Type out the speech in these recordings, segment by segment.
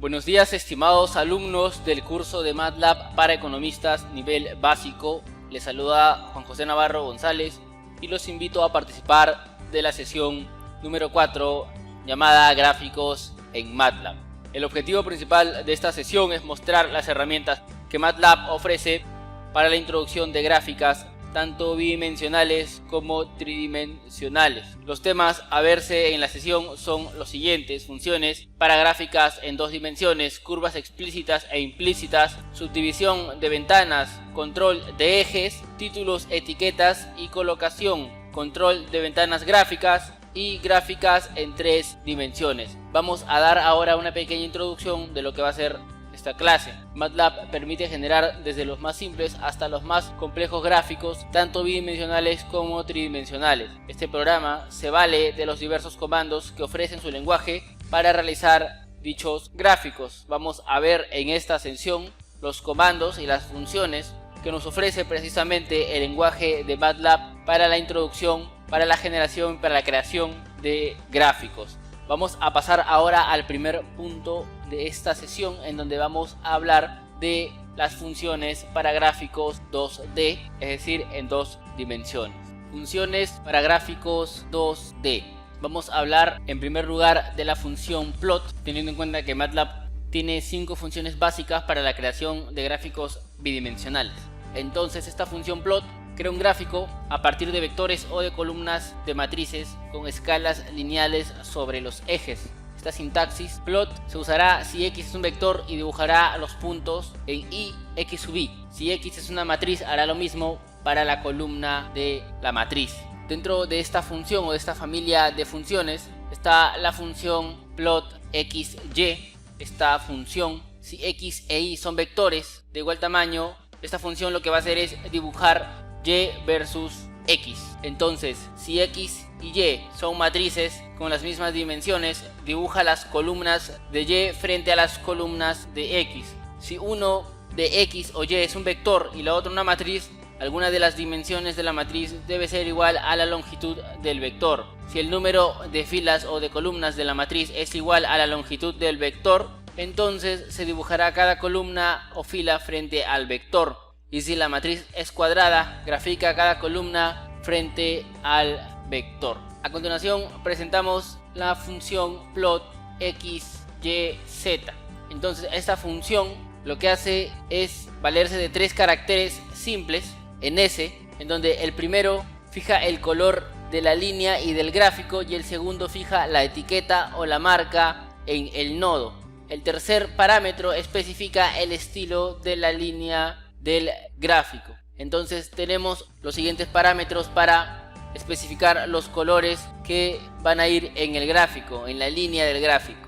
Buenos días, estimados alumnos del curso de MATLAB para economistas nivel básico. Les saluda Juan José Navarro González y los invito a participar de la sesión número 4 llamada Gráficos en MATLAB. El objetivo principal de esta sesión es mostrar las herramientas que MATLAB ofrece para la introducción de gráficas tanto bidimensionales como tridimensionales. Los temas a verse en la sesión son los siguientes: funciones para gráficas en dos dimensiones, curvas explícitas e implícitas, subdivisión de ventanas, control de ejes, títulos, etiquetas y colocación, control de ventanas gráficas y gráficas en tres dimensiones. Vamos a dar ahora una pequeña introducción de lo que va a ser esta clase. MATLAB permite generar desde los más simples hasta los más complejos gráficos, tanto bidimensionales como tridimensionales. Este programa se vale de los diversos comandos que ofrece en su lenguaje para realizar dichos gráficos. Vamos a ver en esta sesión los comandos y las funciones que nos ofrece precisamente el lenguaje de MATLAB para la introducción, para la generación, para la creación de gráficos. Vamos a pasar ahora al primer punto de esta sesión, en donde vamos a hablar de las funciones para gráficos 2D, es decir, en dos dimensiones. Funciones para gráficos 2D. Vamos a hablar en primer lugar de la función plot, teniendo en cuenta que MATLAB tiene 5 funciones básicas para la creación de gráficos bidimensionales. Entonces esta función plot crea un gráfico a partir de vectores o de columnas de matrices con escalas lineales sobre los ejes. Esta sintaxis plot se usará si X es un vector y dibujará los puntos en Y, X sub Y. Si X es una matriz, hará lo mismo para la columna de la matriz. Dentro de esta función o de esta familia de funciones está la función plot XY. Esta función, si X e Y son vectores de igual tamaño, esta función lo que va a hacer es dibujar Y versus X. Entonces, si X y Y son matrices con las mismas dimensiones, dibuja las columnas de Y frente a las columnas de X. Si uno de X o Y es un vector y la otra una matriz, alguna de las dimensiones de la matriz debe ser igual a la longitud del vector. Si el número de filas o de columnas de la matriz es igual a la longitud del vector, entonces se dibujará cada columna o fila frente al vector. Y si la matriz es cuadrada, grafica cada columna frente al vector. A continuación presentamos la función plot x, y, z. Entonces esta función lo que hace es valerse de 3 caracteres simples en S, en donde el primero fija el color de la línea y del gráfico y el segundo fija la etiqueta o la marca en el nodo. El tercer parámetro especifica el estilo de la línea del gráfico. Entonces tenemos los siguientes parámetros para especificar los colores que van a ir en el gráfico, en la línea del gráfico.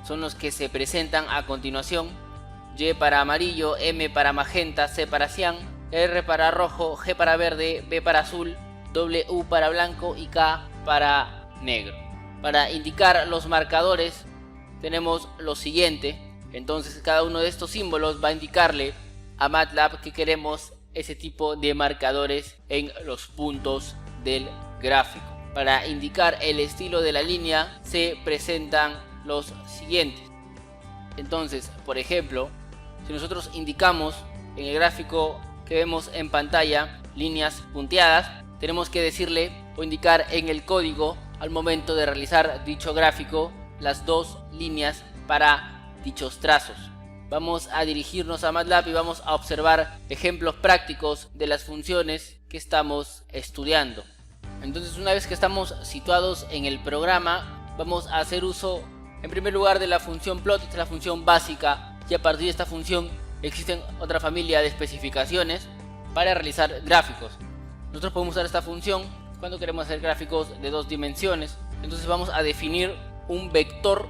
Son los que se presentan a continuación: Y para amarillo, M para magenta, C para cian, R para rojo, G para verde, B para azul, W para blanco y K para negro. Para indicar los marcadores tenemos lo siguiente. Entonces cada uno de estos símbolos va a indicarle a MATLAB que queremos ese tipo de marcadores en los puntos del gráfico. Para indicar el estilo de la línea se presentan los siguientes. Entonces, por ejemplo, si nosotros indicamos en el gráfico que vemos en pantalla líneas punteadas, tenemos que decirle o indicar en el código al momento de realizar dicho gráfico las dos líneas para dichos trazos. Vamos a dirigirnos a MATLAB y vamos a observar ejemplos prácticos de las funciones que estamos estudiando. Entonces, una vez que estamos situados en el programa, vamos a hacer uso en primer lugar de la función plot. Esta es la función básica, y a partir de esta función existen otra familia de especificaciones para realizar gráficos. Nosotros podemos usar esta función cuando queremos hacer gráficos de dos dimensiones. Entonces vamos a definir un vector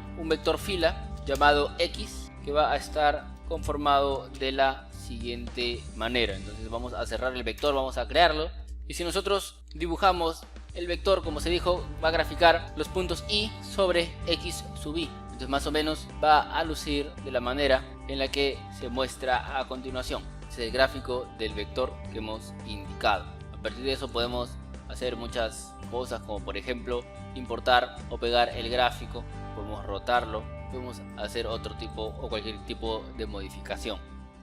fila llamado X, que va a estar conformado de la siguiente manera. Entonces vamos a cerrar el vector, vamos a crearlo, y si nosotros dibujamos el vector, como se dijo, va a graficar los puntos Y sobre X sub Y. Entonces más o menos va a lucir de la manera en la que se muestra a continuación. Este es el gráfico del vector que hemos indicado. A partir de eso podemos hacer muchas cosas, como por ejemplo importar o pegar el gráfico, podemos rotarlo, podemos hacer otro tipo o cualquier tipo de modificación.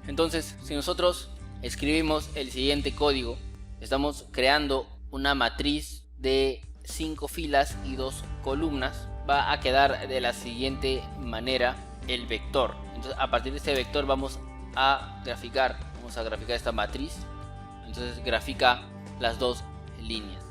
Entonces, si nosotros escribimos el siguiente código, estamos creando una matriz de 5 filas y 2 columnas. Va a quedar de la siguiente manera el vector. Entonces, a partir de este vector vamos a graficar esta matriz. Entonces grafica las dos líneas.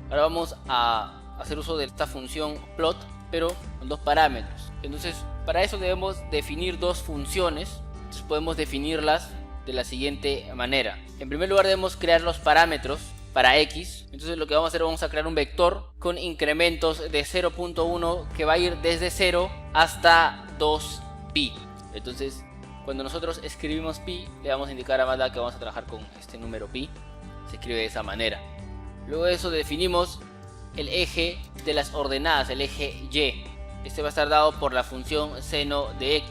Ahora vamos a hacer uso de esta función plot, pero con dos parámetros. Entonces, para eso debemos definir dos funciones. Entonces podemos definirlas de la siguiente manera. En primer lugar, debemos crear los parámetros para x. Entonces lo que vamos a hacer, vamos a crear un vector con incrementos de 0.1 que va a ir desde 0 hasta 2pi. Entonces, cuando nosotros escribimos pi, le vamos a indicar a MATLAB que vamos a trabajar con este número pi. Se escribe de esa manera. Luego de eso definimos el eje de las ordenadas, el eje y. Este va a estar dado por la función seno de x.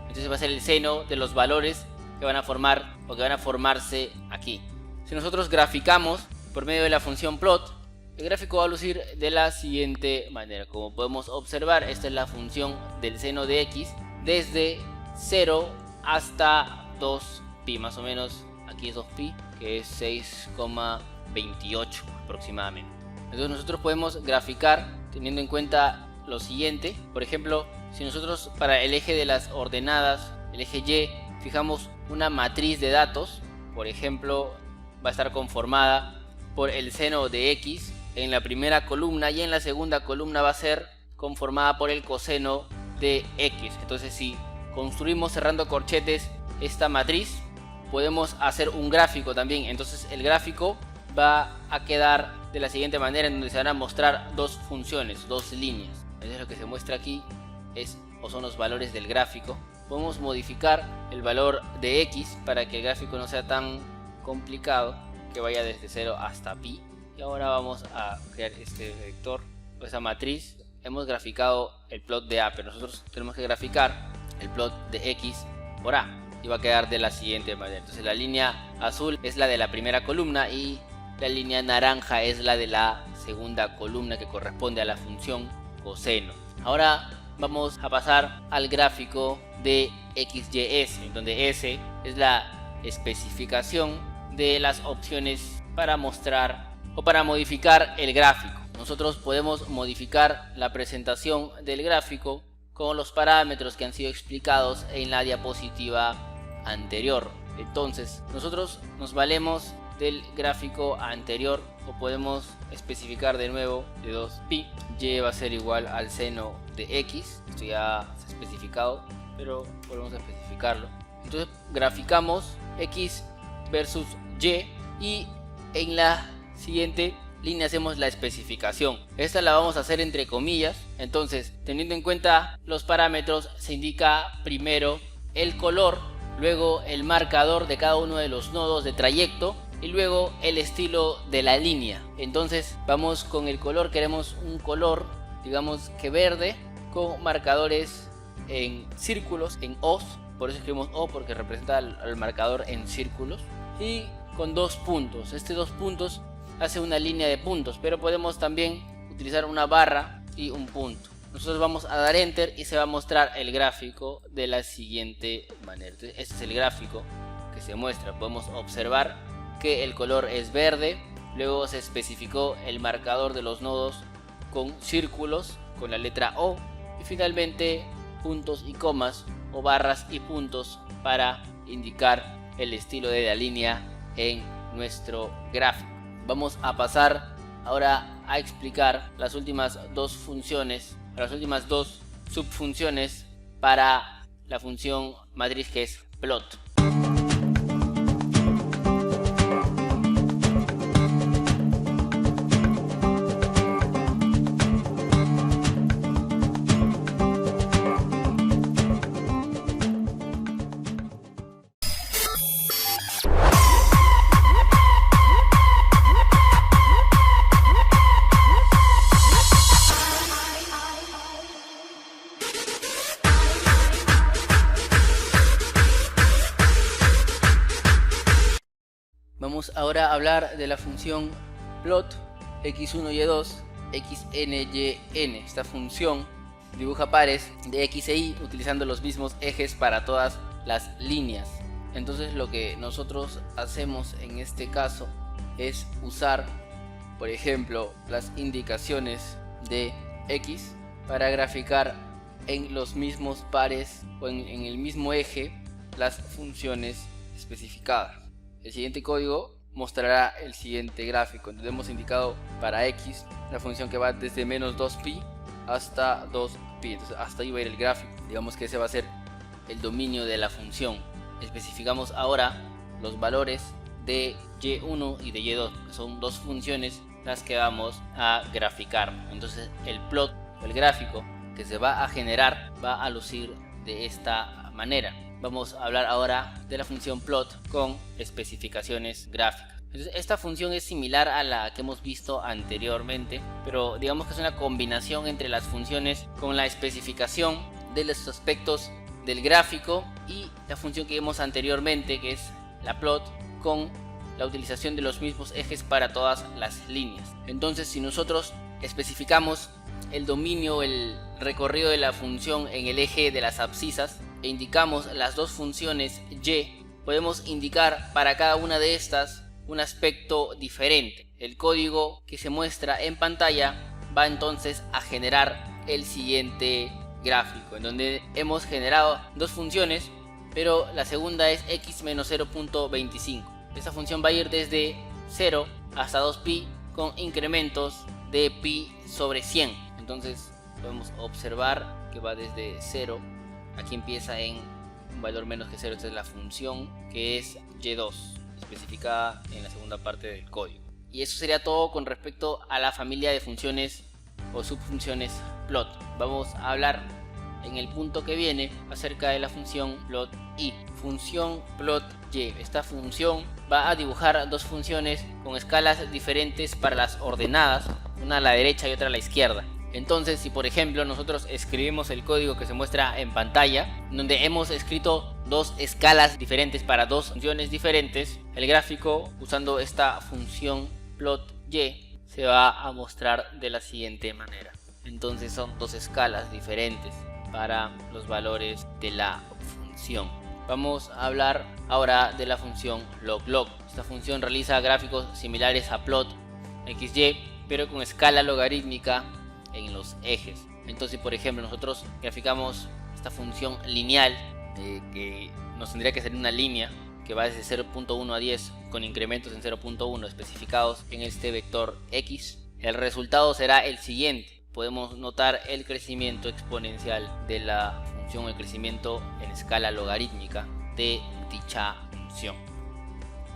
Entonces va a ser el seno de los valores que van a formar o que van a formarse aquí. Si nosotros graficamos por medio de la función plot, el gráfico va a lucir de la siguiente manera. Como podemos observar, esta es la función del seno de x desde 0 hasta 2pi, más o menos. Aquí es 2pi, que es 6,28 aproximadamente. Entonces nosotros podemos graficar teniendo en cuenta lo siguiente. Por ejemplo, si nosotros para el eje de las ordenadas, el eje y, fijamos una matriz de datos, por ejemplo, va a estar conformada por el seno de x en la primera columna, y en la segunda columna va a ser conformada por el coseno de x. Entonces, si construimos cerrando corchetes esta matriz, podemos hacer un gráfico también. Entonces el gráfico va a quedar de la siguiente manera, en donde se van a mostrar dos funciones, dos líneas. Entonces lo que se muestra aquí son los valores del gráfico. Podemos modificar el valor de x para que el gráfico no sea tan complicado, que vaya desde 0 hasta pi. Y ahora vamos a crear este vector, esa matriz. Hemos graficado el plot de a, pero nosotros tenemos que graficar el plot de x por a, y va a quedar de la siguiente manera. Entonces la línea azul es la de la primera columna y la línea naranja es la de la segunda columna, que corresponde a la función coseno. Ahora vamos a pasar al gráfico de XYS, en donde S es la especificación de las opciones para mostrar o para modificar el gráfico. Nosotros podemos modificar la presentación del gráfico con los parámetros que han sido explicados en la diapositiva anterior. Entonces nosotros nos valemos del gráfico anterior, o podemos especificar de nuevo de 2pi. Y va a ser igual al seno de x. Esto ya se ha especificado, pero volvemos a especificarlo. Entonces graficamos x versus y en la siguiente línea hacemos la especificación. Esta la vamos a hacer entre comillas. Entonces, teniendo en cuenta los parámetros, se indica primero el color, luego el marcador de cada uno de los nodos de trayecto y luego el estilo de la línea. Entonces vamos con el color. Queremos un color, digamos que verde, con marcadores en círculos, en O's. Por eso escribimos O, porque representa al marcador en círculos, y con 2 puntos. Este 2 puntos hace una línea de puntos, pero podemos también utilizar una barra y un punto. Nosotros vamos a dar enter y se va a mostrar el gráfico de la siguiente manera. Entonces, este es el gráfico que se muestra. Podemos observar que el color es verde, luego se especificó el marcador de los nodos con círculos con la letra O, y finalmente puntos y comas o barras y puntos para indicar el estilo de la línea en nuestro gráfico. Vamos a pasar ahora a explicar las últimas dos funciones, las últimas dos subfunciones para la función matriz, que es plot. Vamos ahora a hablar de la función plot x1, y2, xn, yn. Esta función dibuja pares de X e Y utilizando los mismos ejes para todas las líneas. Entonces lo que nosotros hacemos en este caso es usar, por ejemplo, las indicaciones de X para graficar en los mismos pares o en el mismo eje las funciones especificadas. El siguiente código mostrará el siguiente gráfico. Entonces hemos indicado para X la función que va desde menos 2pi hasta 2pi. Entonces hasta ahí va a ir el gráfico. Digamos que ese va a ser el dominio de la función. Especificamos ahora los valores de y1 y de y2, que son dos funciones las que vamos a graficar. Entonces el plot o el gráfico que se va a generar va a lucir de esta manera. Vamos a hablar ahora de la función plot con especificaciones gráficas. Entonces, esta función es similar a la que hemos visto anteriormente, pero digamos que es una combinación entre las funciones con la especificación de los aspectos del gráfico y la función que vimos anteriormente, que es la plot, con la utilización de los mismos ejes para todas las líneas. Entonces, si nosotros especificamos el dominio, el recorrido de la función en el eje de las abscisas e indicamos las dos funciones y, podemos indicar para cada una de estas un aspecto diferente. El código que se muestra en pantalla va entonces a generar el siguiente gráfico, en donde hemos generado dos funciones, pero la segunda es x menos 0.25. Esta función va a ir desde 0 hasta 2pi con incrementos de pi sobre 100. Entonces podemos observar que va desde 0, aquí empieza en un valor menos que 0. Esta es la función que es y2, especificada en la segunda parte del código. Y eso sería todo con respecto a la familia de funciones o subfunciones plot. Vamos a hablar en el punto que viene acerca de la función plot y. Función plot y. Esta función va a dibujar dos funciones con escalas diferentes para las ordenadas, una a la derecha y otra a la izquierda. Entonces, si por ejemplo nosotros escribimos el código que se muestra en pantalla, donde hemos escrito dos escalas diferentes para dos funciones diferentes, el gráfico usando esta función plot y se va a mostrar de la siguiente manera. Entonces son dos escalas diferentes para los valores de la función. Vamos a hablar ahora de la función log. Esta función realiza gráficos similares a plot xy, pero con escala logarítmica en los ejes. Entonces, por ejemplo, nosotros graficamos esta función lineal, que nos tendría que ser una línea que va desde 0.1 a 10 con incrementos en 0.1 especificados en este vector x. El resultado será el siguiente. Podemos notar el crecimiento exponencial de la función, el crecimiento en escala logarítmica de dicha función.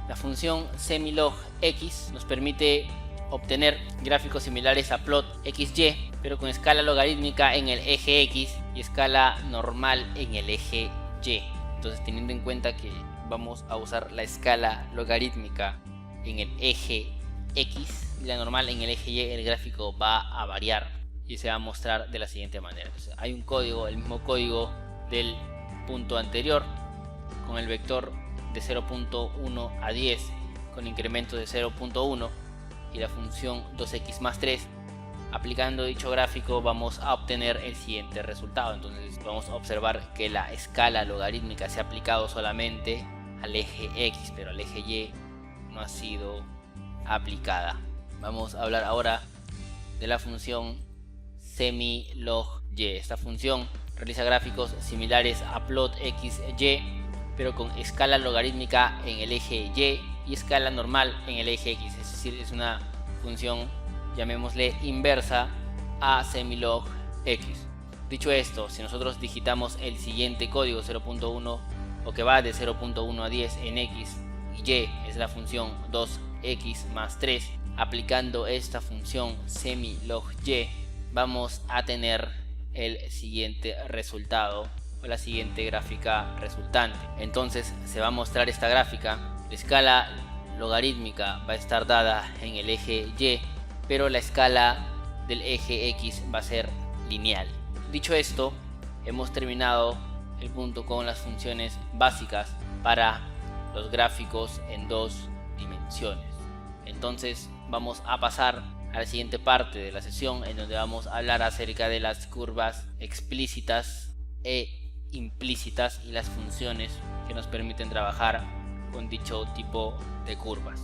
La función semilog x nos permite obtener gráficos similares a plot xy, pero con escala logarítmica en el eje x y escala normal en el eje y. Entonces, teniendo en cuenta que vamos a usar la escala logarítmica en el eje x y la normal en el eje y, el gráfico va a variar y se va a mostrar de la siguiente manera. Entonces, hay un código, el mismo código del punto anterior, con el vector de 0.1 a 10 con incrementos de 0.1 y la función 2x más 3. Aplicando dicho gráfico vamos a obtener el siguiente resultado. Entonces vamos a observar que la escala logarítmica se ha aplicado solamente al eje x, pero al eje y no ha sido aplicada. Vamos a hablar ahora de la función semilog y. Esta función realiza gráficos similares a plot xy, pero con escala logarítmica en el eje y escala normal en el eje x. Es decir, es una función, llamémosle inversa a semilog x. Dicho esto, si nosotros digitamos el siguiente código 0.1, o que va de 0.1 a 10 en x, y y es la función 2x más 3, aplicando esta función semilog y, vamos a tener el siguiente resultado o la siguiente gráfica resultante. Entonces se va a mostrar esta gráfica. La escala logarítmica va a estar dada en el eje y, pero la escala del eje x va a ser lineal. Dicho esto, hemos terminado el punto con las funciones básicas para los gráficos en dos dimensiones. Entonces vamos a pasar a la siguiente parte de la sesión, en donde vamos a hablar acerca de las curvas explícitas e implícitas y las funciones que nos permiten trabajar con dicho tipo de curvas.